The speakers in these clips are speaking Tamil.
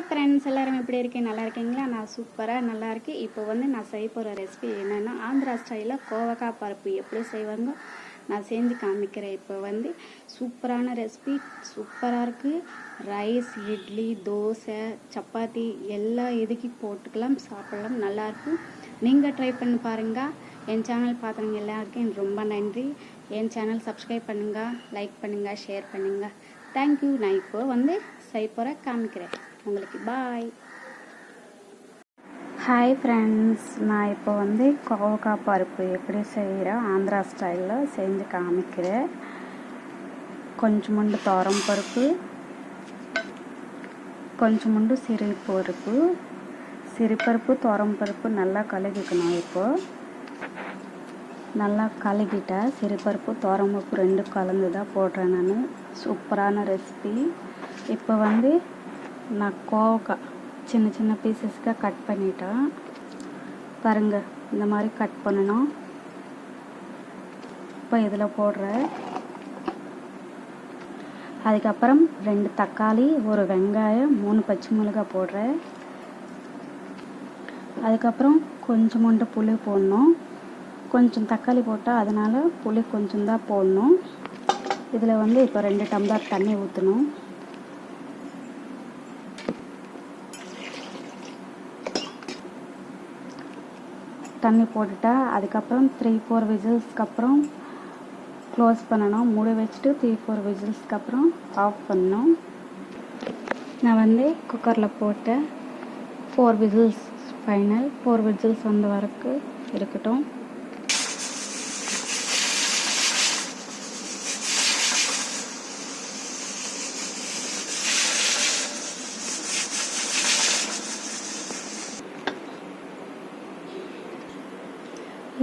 ஃப்ரெண்ட்ஸ், எல்லாரும் எப்படி இருக்கீங்க? நல்லா இருக்கீங்களா? நான் சூப்பராக நல்லா இருக்கேன். இப்போ வந்து நான் செய்ய போகிற ரெசிபி என்னென்னா, ஆந்திரா ஸ்டைலில் கோவக்காய் பருப்பு எப்படி செய்வாங்க நான் செஞ்சு காமிக்கிறேன். இப்போ வந்து சூப்பரான ரெசிபி, சூப்பராக இருக்குது. ரைஸ், இட்லி, தோசை, சப்பாத்தி எல்லாம் எதுக்கி போட்டுக்கலாம், சாப்பிடலாம், நல்லாயிருக்கும். நீங்கள் ட்ரை பண்ணி பாருங்கள். என் சேனல் பார்க்குறவங்க எல்லாருக்கும் எனக்கு ரொம்ப நன்றி. என் சேனல் சப்ஸ்கிரைப் பண்ணுங்கள், லைக் பண்ணுங்கள், ஷேர் பண்ணுங்கள். தேங்க்யூ. நான் இப்போ வந்து செய்ய போகிற காமிக்கிறேன் உங்களுக்கு. பாய். ஹாய் ஃப்ரெண்ட்ஸ், நான் இப்போ வந்து கோவக்காய் பருப்பு எப்படி செய்கிறேன் ஆந்திரா ஸ்டைலில் செஞ்சு காமிக்கிறேன். கொஞ்சமுண்டு துவரம் பருப்பு, கொஞ்சமுண்டு சிறுபருப்பு துவரம் பருப்பு நல்லா கழுகிக்கணும். இப்போது நல்லா கழுகிட்டேன். சிறுபருப்பு துவரம் பருப்பு ரெண்டு கலந்து தான் போடுறேன் நான். சூப்பரான ரெசிபி. இப்போ வந்து நான் கோவக்காய் சின்ன சின்ன பீசஸ்க்காக கட் பண்ணிட்டேன். பாருங்கள், இந்த மாதிரி கட் பண்ணணும். இப்போ இதில் போடுறேன். அதுக்கப்புறம் 2 தக்காளி, 1 வெங்காயம், 3 பச்சை மிளகாய் போடுறேன். அதுக்கப்புறம் கொஞ்சோண்டு புளி போடணும். கொஞ்சம் தக்காளி போட்டால் அதனால் புளி கொஞ்சம் தான் போடணும். இதில் வந்து இப்போ 2 டம்ளர் தண்ணி ஊற்றணும். தண்ணி போட்டுட்டா அதுக்கப்புறம் 3-4 விசில்ஸ்க்கு அப்புறம் க்ளோஸ் பண்ணணும். மூடி வச்சுட்டு 3-4 விசில்ஸ்க்கு அப்புறம் ஆஃப் பண்ணணும். நான் வந்து குக்கரில் போட்டேன். 4 விசில்ஸ் ஃபைனல். 4 விசில்ஸ் வந்த வரைக்கும் இருக்கட்டும்.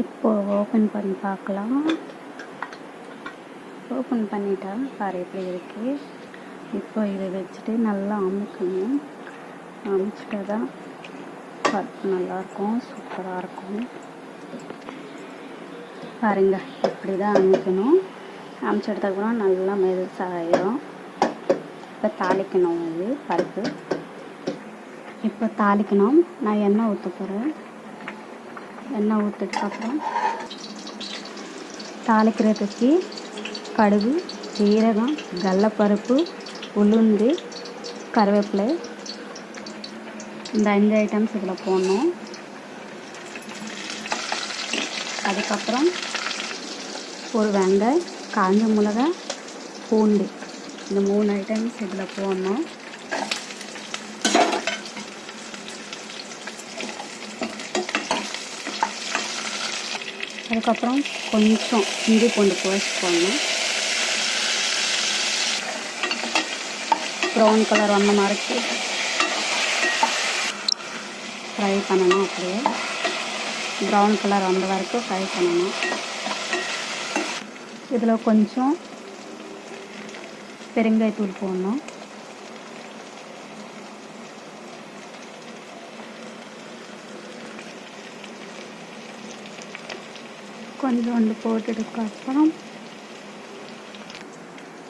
இப்போ ஓப்பன் பண்ணி பார்க்கலாம். ஓப்பன் பண்ணிட்டா பாரு எப்படி இருக்குது. இப்போ இதை வச்சுட்டு நல்லா அமுக்கணும். அமுச்சிட்டா தான் பருப்பு நல்லாயிருக்கும், சூப்பராக இருக்கும். பாருங்க, இப்படி தான் அமுக்கணும். அமுச்சு எடுத்ததுக்கப்புறம் நல்லா மெதுசாயிரும். இப்போ தாளிக்கணும். இது பருப்பு இப்போ தாளிக்கணும். நான் எண்ணெய் ஊற்ற போகிறேன். எண்ணெய் ஊற்றிட்டுக்கப்புறம் தாளிக்கிறதுக்கு கடுகு, ஜீரகம், கடலைப்பருப்பு, உளுந்து, கருவேப்பிலை, இந்த 5 ஐட்டம்ஸ் இதில் போடணும். அதுக்கப்புறம் 1 வெங்காயம், காஞ்ச மிளகாய், பூண்டு, இந்த 3 ஐட்டம்ஸ் இதில் போடணும். அதுக்கப்புறம் கொஞ்சம் இஞ்சி பூண்டு பேஸ்ட் போடணும். ப்ரௌன் கலர் வந்த மாதிரி ஃப்ரை பண்ணணும். அப்படியே ப்ரௌன் கலர் வந்த வரைக்கும் ஃப்ரை பண்ணணும். இதில் கொஞ்சம் பெருங்காயத்தூள் போடணும். கொஞ்சோண்டு போட்டதுக்கப்புறம்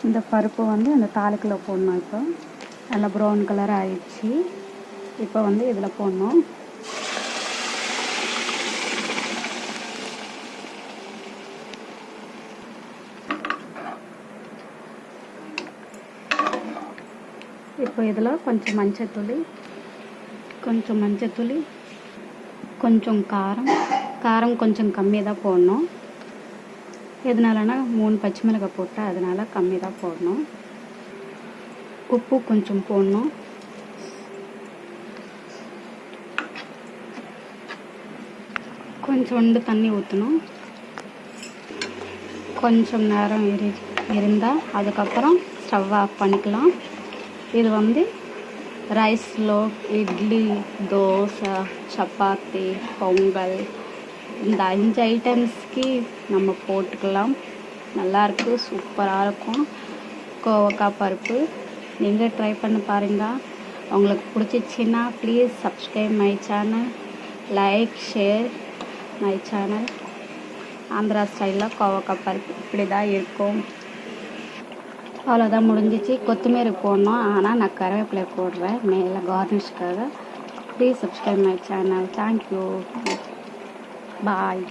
இந்த பருப்பு வந்து அந்த தாளிக்குள்ள போடணும். இப்போ நல்லா ப்ரௌன் கலர் ஆயிடுச்சு. இப்போ வந்து இதில் போடணும். இப்போ இதில் கொஞ்சம் மஞ்சத்தூள், கொஞ்சம் காரம் கொஞ்சம் கம்மி தான் போடணும். எதனாலனா 3 பச்சை மிளகாய் போட்டால் அதனால் கம்மி தான் போடணும். உப்பு கொஞ்சம் போடணும். கொஞ்சோண்டு தண்ணி ஊற்றணும். கொஞ்சம் நேரம் இருந்தால் அதுக்கப்புறம் ஸ்டவ் ஆஃப் பண்ணிக்கலாம். இது வந்து ரைஸில், இட்லி, தோசை, சப்பாத்தி, பொங்கல், இந்த 5 ஐட்டம்ஸ்க்கு நம்ம போட்டுக்கலாம். நல்லாயிருக்கு, சூப்பராக இருக்கும் கோவக்காய் பருப்பு. நீங்கள் ட்ரை பண்ணி பாருங்கள். உங்களுக்கு பிடிச்சிச்சின்னா please subscribe my channel, like, share my channel. Andhra ஸ்டைலில் கோவக்காய் பருப்பு இப்படி தான் இருக்கும். அவ்வளோதான் முடிஞ்சிச்சு. கொத்தமல்லி போடணும், ஆனால் நான் கருவேப்பிலை போடுறேன் மேலே கார்னிஷ்காக. Please subscribe my channel. Thank you, bye.